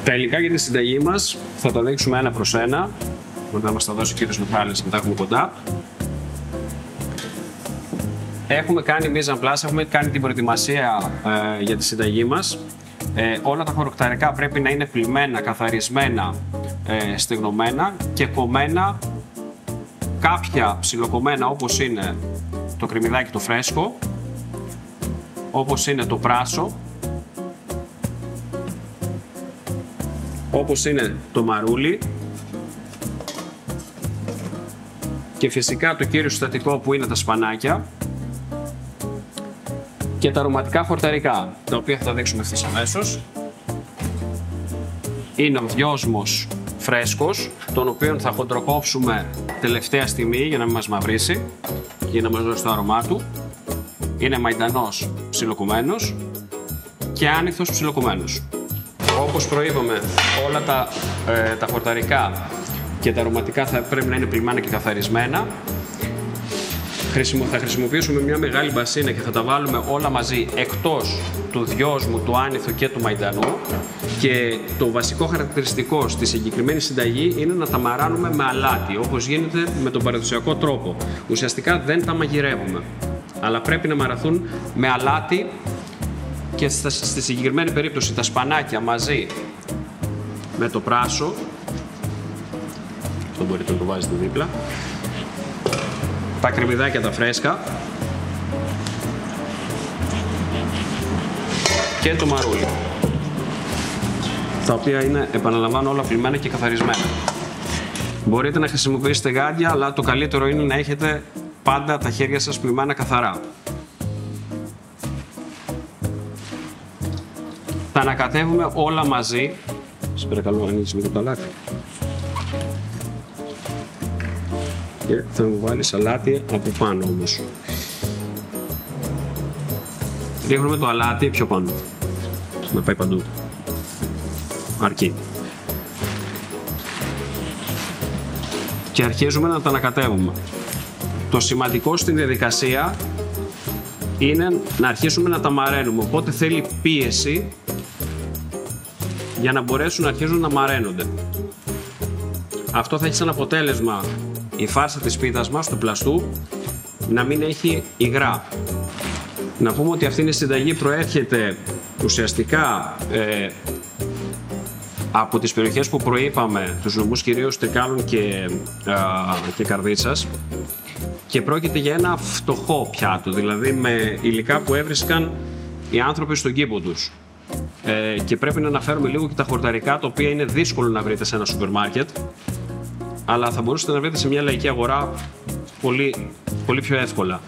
Τα υλικά για τη συνταγή μας θα τα δείξουμε ένα προς ένα. Μετά μας τα δώσει ο κύριος Μιχάλης να τα έχουμε κοντά. Έχουμε κάνει mise en place, έχουμε κάνει την προετοιμασία για τη συνταγή μας. Όλα τα χωροκταρικά πρέπει να είναι πλυμμένα, καθαρισμένα, στεγνωμένα και κομμένα, κάποια ψιλοκομμένα όπως είναι το κρεμμυδάκι το φρέσκο, όπως είναι το πράσο, όπως είναι το μαρούλι και φυσικά το κύριο συστατικό που είναι τα σπανάκια και τα αρωματικά χορταρικά, τα οποία θα τα δείξουμε ευθύς αμέσως. Είναι ο δυόσμος φρέσκος, τον οποίο θα χοντροκόψουμε τελευταία στιγμή για να μην μας μαυρίσει και να μας δώσει το άρωμά του. Είναι μαϊντανός ψιλοκομμένος και άνηθος ψιλοκομμένος. Όπως προείπαμε, όλα τα χορταρικά και τα αρωματικά θα πρέπει να είναι πλυμμένα και καθαρισμένα. Θα χρησιμοποιήσουμε μια μεγάλη μπασίνα και θα τα βάλουμε όλα μαζί εκτός του δυόσμου, του άνηθου και του μαϊντανού. Και το βασικό χαρακτηριστικό στη συγκεκριμένη συνταγή είναι να τα μαράνουμε με αλάτι, όπως γίνεται με τον παραδοσιακό τρόπο. Ουσιαστικά δεν τα μαγειρεύουμε, αλλά πρέπει να μαραθούν με αλάτι και στη συγκεκριμένη περίπτωση τα σπανάκια μαζί με το πράσο. Αυτό μπορείτε να το βάζετε δίπλα. Τα κρεμμυδάκια τα φρέσκα και το μαρούλι, τα οποία είναι, επαναλαμβάνω, όλα πλυμμένα και καθαρισμένα. Μπορείτε να χρησιμοποιήσετε γάντια, αλλά το καλύτερο είναι να έχετε πάντα τα χέρια σας πλυμμένα καθαρά. Τα ανακατεύουμε όλα μαζί. Σας παρακαλώ, ανοίξεις λίγο το αλάτι. Και θα μου βάλει σαλάτι από πάνω όμως. Ρίχνουμε το αλάτι πιο πάνω. Να πάει παντού. Αρκεί. Και αρχίζουμε να τα ανακατεύουμε. Το σημαντικό στην διαδικασία είναι να αρχίσουμε να τα μαραίνουμε. Οπότε θέλει πίεση για να μπορέσουν να αρχίζουν να μαραίνονται. Αυτό θα έχει σαν αποτέλεσμα η φάρσα της πίτας μας, του πλαστού, να μην έχει υγρά. Να πούμε ότι αυτή η συνταγή προέρχεται ουσιαστικά από τις περιοχές που προείπαμε, τους νομούς κυρίως Τρικάλων και Καρδίτσας, και πρόκειται για ένα φτωχό πιάτο, δηλαδή με υλικά που έβρισκαν οι άνθρωποι στον κήπο τους. Και πρέπει να αναφέρουμε λίγο και τα χορταρικά, τα οποία είναι δύσκολο να βρείτε σε ένα σούπερ μάρκετ, αλλά θα μπορούσατε να βρείτε σε μια λαϊκή αγορά πολύ πιο εύκολα.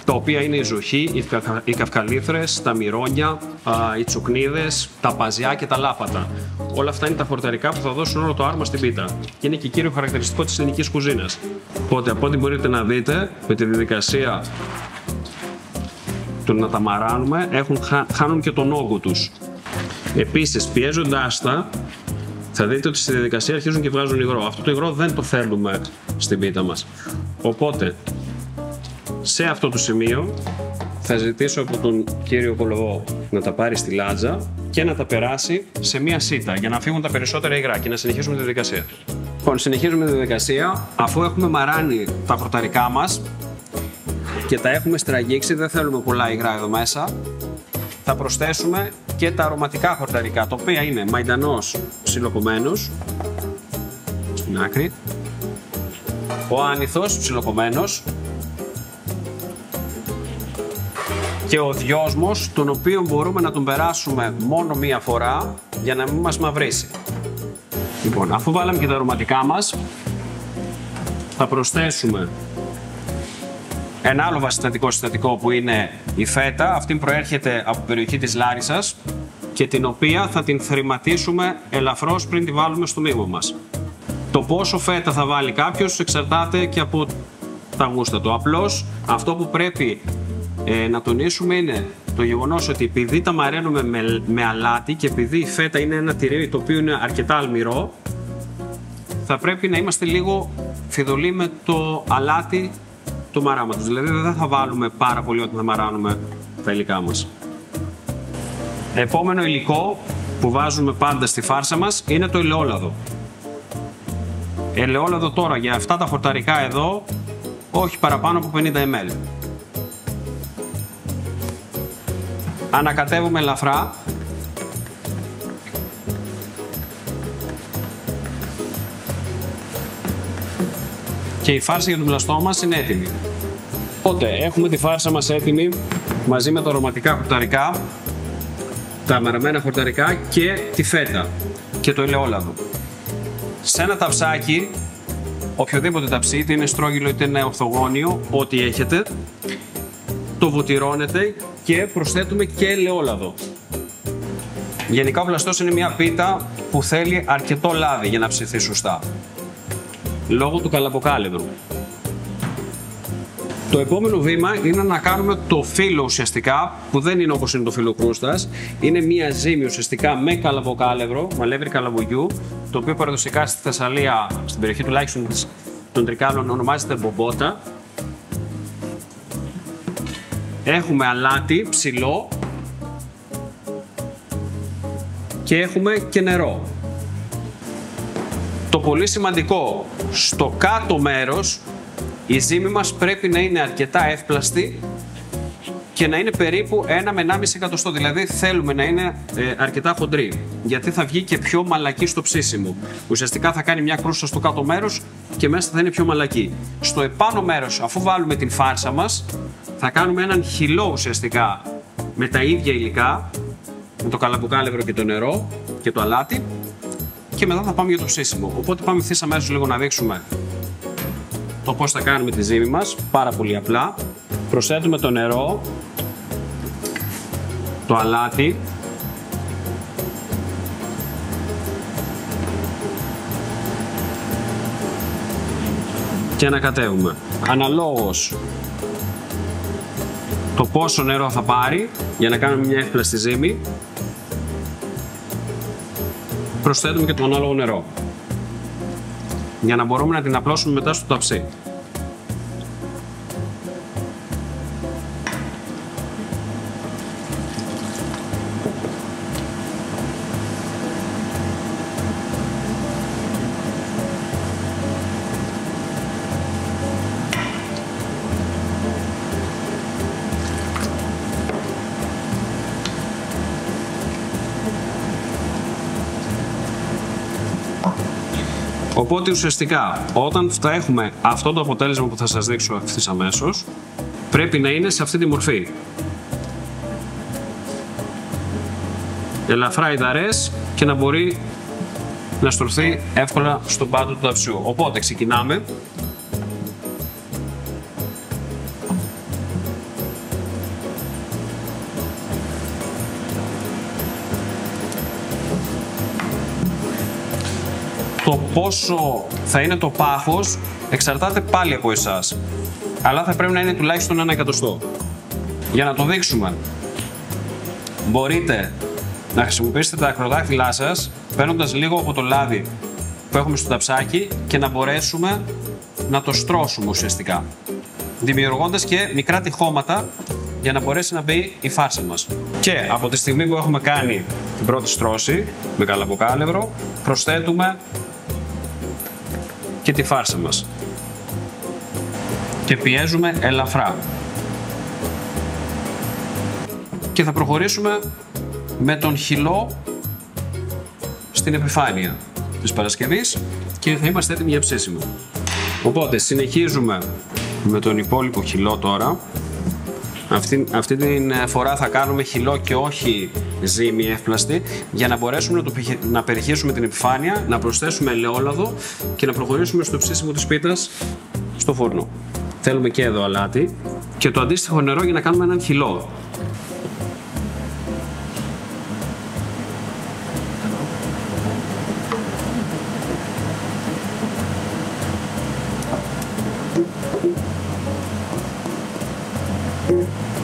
Τα οποία είναι η ζοχή, οι καυκαλίθρες, τα μυρόνια, οι τσουκνίδες, τα παζιά και τα λάφατα. Όλα αυτά είναι τα χορταρικά που θα δώσουν όλο το άρωμα στην πίτα. Και είναι και κύριο χαρακτηριστικό της ελληνικής κουζίνας. Οπότε από ό,τι μπορείτε να δείτε, με τη διαδικασία του να τα μαράνουμε, χάνουν και τον όγκο τους. Επίσης, πιέζοντάς τα, θα δείτε ότι στη διαδικασία αρχίζουν και βγάζουν υγρό. Αυτό το υγρό δεν το θέλουμε στην πίτα μας. Οπότε, σε αυτό το σημείο θα ζητήσω από τον κύριο Κολοβό να τα πάρει στη λάτζα και να τα περάσει σε μία σίτα για να φύγουν τα περισσότερα υγρά και να συνεχίσουμε τη διαδικασία. Λοιπόν, συνεχίζουμε τη διαδικασία. Αφού έχουμε μαράνει τα χορταρικά μας και τα έχουμε στραγγίξει, δεν θέλουμε πολλά υγρά εδώ μέσα, θα προσθέσουμε και τα αρωματικά χορταρικά, τα οποία είναι μαϊντανός ψιλοκομμένος στην άκρη, ο άνηθος ψιλοκομμένος και ο δυόσμος, τον οποίο μπορούμε να τον περάσουμε μόνο μία φορά για να μην μας μαυρίσει. Λοιπόν, αφού βάλαμε και τα αρωματικά μας, θα προσθέσουμε ένα άλλο βασιστατικό συστατικό που είναι η φέτα. Αυτή προέρχεται από την περιοχή της Λάρισσας και την οποία θα την θρηματίσουμε ελαφρώς πριν τη βάλουμε στο μείγμα μας. Το πόσο φέτα θα βάλει κάποιος εξαρτάται και από τα γούστα του. Απλώς αυτό που πρέπει να τονίσουμε είναι το γεγονός ότι επειδή τα μαραίνουμε με αλάτι και επειδή η φέτα είναι ένα τυρί το οποίο είναι αρκετά αλμυρό, θα πρέπει να είμαστε λίγο φιδωλοί με το αλάτι του μαράματος. Δηλαδή δεν θα βάλουμε πάρα πολύ όταν θα μαράνουμε τα υλικά μας. Επόμενο υλικό που βάζουμε πάντα στη φάρσα μας είναι το ελαιόλαδο. Ελαιόλαδο τώρα για αυτά τα χορταρικά εδώ, όχι παραπάνω από 50 ml. Ανακατεύουμε ελαφρά. Και η φάρσα για το μπλαστό μας είναι έτοιμη. Οπότε έχουμε τη φάρσα μας έτοιμη μαζί με τα αρωματικά χορταρικά, τα μαραμένα χορταρικά και τη φέτα και το ελαιόλαδο. Σε ένα ταψάκι, οποιοδήποτε ταψί, είτε είναι στρόγγυλο είτε είναι ορθογώνιο, ό,τι έχετε, το βοτυρώνετε και προσθέτουμε και ελαιόλαδο. Γενικά ο μπλαστός είναι μια πίτα που θέλει αρκετό λάδι για να ψηθεί σωστά, λόγω του καλαμποκάλυβρου. Το επόμενο βήμα είναι να κάνουμε το φύλλο ουσιαστικά, που δεν είναι όπως είναι το φύλλο κρούστας. Είναι μια ζύμη ουσιαστικά με καλαμποκάλευρο, μαλεύρι καλαμπογιού, το οποίο παραδοσιακά στη Θεσσαλία, στην περιοχή τουλάχιστον των Τρικάλων, ονομάζεται μπομπότα. Έχουμε αλάτι ψηλό και έχουμε και νερό. Το πολύ σημαντικό, στο κάτω μέρος η ζύμη μας πρέπει να είναι αρκετά εύπλαστη και να είναι περίπου 1 με 1,5 εκατοστό. Δηλαδή θέλουμε να είναι αρκετά χοντρή, γιατί θα βγει και πιο μαλακή στο ψήσιμο. Ουσιαστικά θα κάνει μια κρούστα στο κάτω μέρος και μέσα θα είναι πιο μαλακή. Στο επάνω μέρος, αφού βάλουμε την φάρσα μας, θα κάνουμε έναν χυλό ουσιαστικά με τα ίδια υλικά, με το καλαμποκάλευρο και το νερό και το αλάτι, και μετά θα πάμε για το ψήσιμο. Οπότε πάμε ευθύς αμέσως λίγο να δείξουμε το πώς θα κάνουμε τη ζύμη μας. Πάρα πολύ απλά. Προσθέτουμε το νερό, το αλάτι, και ανακατεύουμε. Αναλόγως το πόσο νερό θα πάρει για να κάνουμε μια εύπλαστη ζύμη, προσθέτουμε και το ανάλογο νερό για να μπορούμε να την απλώσουμε μετά στο ταψί. Οπότε ουσιαστικά όταν θα έχουμε αυτό το αποτέλεσμα που θα σας δείξω ευθύς αμέσως, πρέπει να είναι σε αυτή τη μορφή. Ελαφρά υδαρές και να μπορεί να στρωθεί εύκολα στον πάτο του ταψιού. Οπότε ξεκινάμε. Το πόσο θα είναι το πάχος εξαρτάται πάλι από εσάς, αλλά θα πρέπει να είναι τουλάχιστον 1 εκατοστό. Για να το δείξουμε, μπορείτε να χρησιμοποιήσετε τα ακροδάχτυλά σας, παίρνοντας λίγο από το λάδι που έχουμε στο ταψάκι και να μπορέσουμε να το στρώσουμε ουσιαστικά, δημιουργώντας και μικρά τυχώματα για να μπορέσει να μπει η φάρσα μας. Και από τη στιγμή που έχουμε κάνει την πρώτη στρώση με καλαμποκάλευρο, προσθέτουμε και τη φάρσα μας και πιέζουμε ελαφρά και θα προχωρήσουμε με τον χυλό στην επιφάνεια της Παρασκευής και θα είμαστε έτοιμοι για ψήσιμο. Οπότε συνεχίζουμε με τον υπόλοιπο χυλό τώρα. Αυτή την φορά θα κάνουμε χυλό και όχι ζύμη εύπλαστη, για να μπορέσουμε να περιχύσουμε την επιφάνεια, να προσθέσουμε ελαιόλαδο και να προχωρήσουμε στο ψήσιμο της πίτας στο φούρνο. Θέλουμε και εδώ αλάτι και το αντίστοιχο νερό για να κάνουμε έναν χυλό.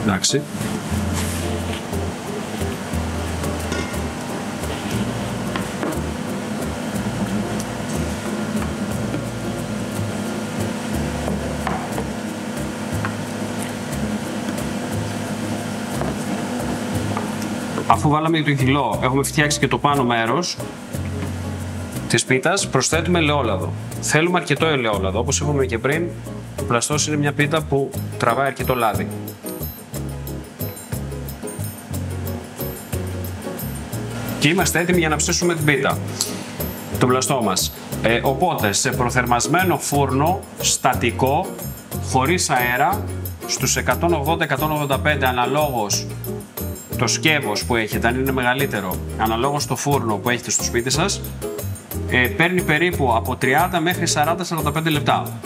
Εντάξει. Αφού βάλαμε το κιλό, έχουμε φτιάξει και το πάνω μέρος της πίτας, προσθέτουμε ελαιόλαδο. Θέλουμε αρκετό ελαιόλαδο, όπως είπαμε και πριν, ο πλαστός είναι μια πίτα που τραβάει αρκετό λάδι. Και είμαστε έτοιμοι για να ψήσουμε την πίτα, τον πλαστό μας. Οπότε, σε προθερμασμένο φούρνο, στατικό, χωρίς αέρα, στους 180-185 αναλόγως το σκεύος που έχετε, αν είναι μεγαλύτερο, αναλόγως το φούρνο που έχετε στο σπίτι σας, παίρνει περίπου από 30 μέχρι 40-45 λεπτά.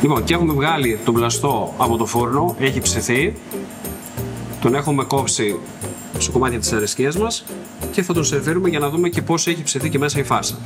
Λοιπόν, και έχουμε βγάλει τον πλαστό από το φούρνο, έχει ψηθεί, τον έχουμε κόψει σε κομμάτια της αρεσκίας μας και θα τον σερβίρουμε για να δούμε και πώς έχει ψηθεί και μέσα η φάρσα.